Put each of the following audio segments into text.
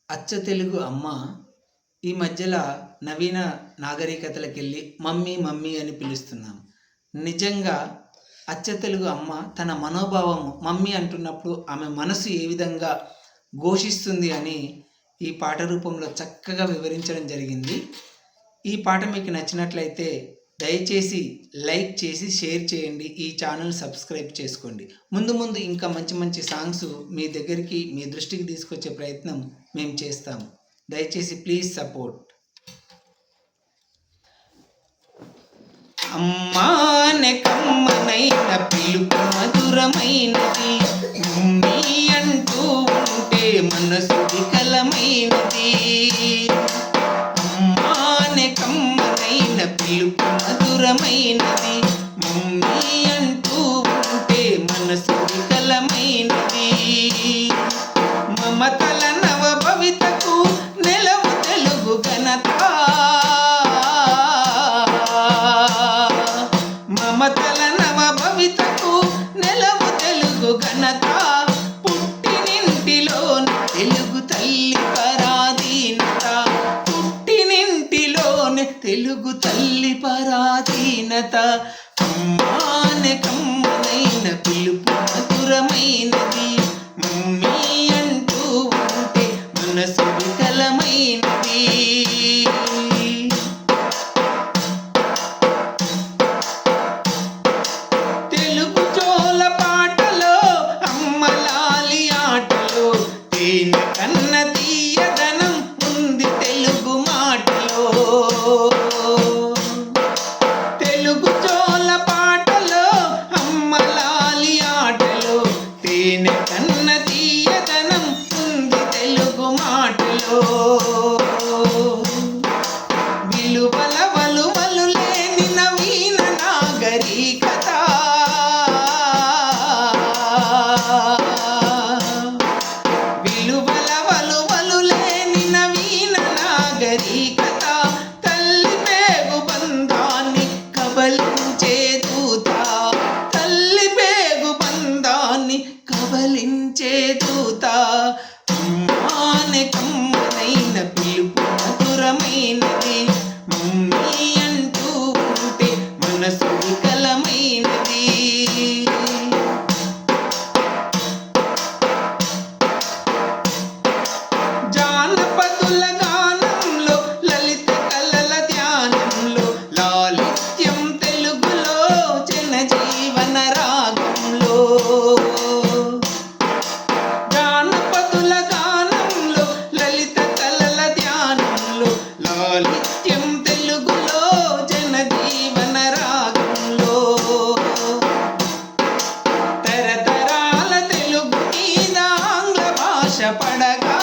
అచ్చ తెలుగు అమ్మ ఈ మధ్యల నవీన నాగరికతలకెళ్ళి మమ్మీ మమ్మీ అని పిలుస్తున్నాం. నిజంగా అచ్చ తెలుగు అమ్మ తన మనోభావము మమ్మీ అంటున్నప్పుడు ఆమె మనసు ఏ విధంగా ఘోషిస్తుంది అని ఈ పాట రూపంలో చక్కగా వివరించడం జరిగింది. ఈ పాట మీకు నచ్చినట్లయితే దయచేసి లైక్ చేసి షేర్ చేయండి. ఈ ఛానల్ సబ్స్క్రైబ్ చేసుకోండి. ముందు ముందు ఇంకా మంచి మంచి సాంగ్స్ మీ దగ్గరికి మీ దృష్టికి తీసుకొచ్చే ప్రయత్నం మేము చేస్తాము. దయచేసి ప్లీజ్ సపోర్ట్. అమ్మానే కమ్మనైన పిలుపు మధురమైనది, మమ్మీ అంటూ ఉంటే మనసు వికలమైనది. అమ్మానే కమ్మనైన పిలుపు మధురమైనది, మమ్మీ అంటూ ఉంటే మనసు వికలమైనది. మమతల నవ భవితకు నెలవు తెలుగు ఘనత, మమతల నవ భవితకు నెలవు తెలుగు ఘనత. పుట్టినింటిలోని తెలుగు తల్లి పరాధీనత, పుట్టినింటిలోని తెలుగు తల్లి పరాధీనత. అమ్మానే కమ్మనైన పిలుపు మధురమైనది, మమ్మీ అంటూ ఉంటే మనసు వికలమైనది. తెలుగు జోల పాటలో అమ్మలాలి ఆటలో తేనె కన్న తీయదనం ఉంది తెలుగు మాటలో. తెలుగు జోల పాటలో అమ్మలాలి ఆటలో తేనె కన్న తీయదనం ఉంది తెలుగు మాటలో. విలువల వలువలు లేని నవీన నాగరికత, విలువల వలువలు లేని నవీన నాగరికత. తల్లి పేగు బంధాన్ని కబలించే దూత, తల్లి పేగు బంధాన్ని కబలించే దూత. అమ్మానే కమ్మనైన పిలుపు మధురమైనది, మమ్మీ అంటూ ఉంటే మనసు వికలమైనది. జానపదుల గానంలో లలిత కళల ధ్యానంలో లాలిత్యం తెలుగులో జనజీవన రాగంలో. జానపదుల గానంలో లలిత కళల ధ్యానంలో లాలిత్యం తెలుగులో జనజీవన రాగంలో. తరతరాల తెలుగు మీద ఆంగ్ల భాష పడగా,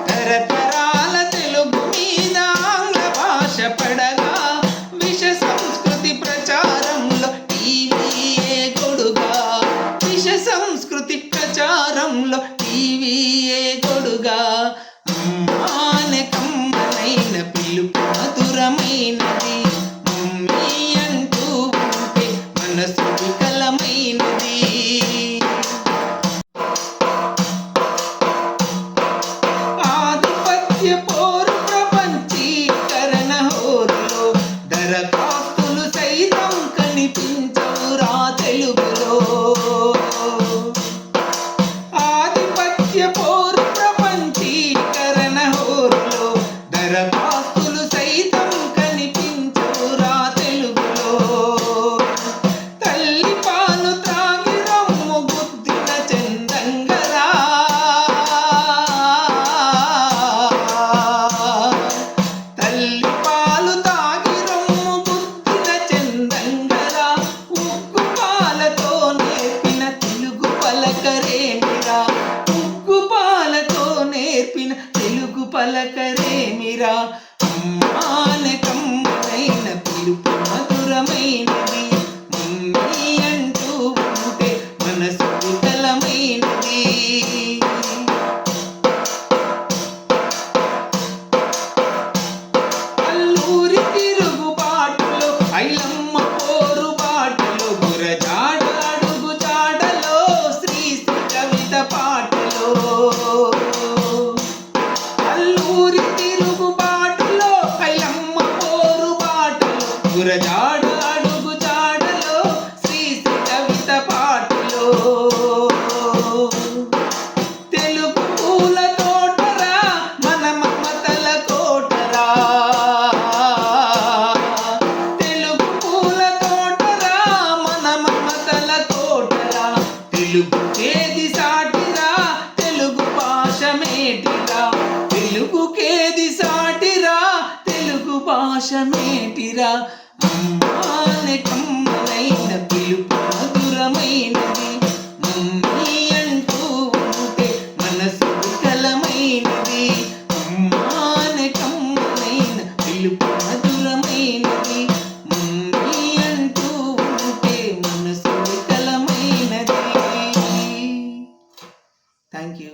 తరతరాల తెలుగు మీద ఆంగ్ల భాష పడగా. విష సంస్కృతి ప్రచారంలో టీవీయే గొడుగా, విష సంస్కృతి ప్రచారంలో టీవీయే గొడుగా. అమ్మానే కమ్మనైన పిలుపు మధురమైనది, మమ్మీ అంటూ ఉంటే మనసు వికలమైనది. ఆధిపత్య పోరు ప్రపంచీకరణ హోరులో దరఖాస్తులు సైతం కనిపించవురా తెలుగులో. ఆధిపత్య పోరు ప్రపంచీకరణ హోరులో దరఖాస్తులు సైతం కనిపించవురా తెలుగులో. తల్లి పాలు త్రాగి తెలుగుకేది సాటిరా తెలుగు భాష మేటిరా, తెలుగుకేది సాటిరా తెలుగు భాష మేటిరా. అమ్మానే కమ్మనైన పిలుపు మధురమైనది, మమ్మీ అంటూ ఉంటే మనసు వికలమైనది. అమ్మానే కమ్మనైన పిలుపు మధురమైనది, మమ్మీ అంటూ ఉంటే మనసు వికలమైనది. Thank you.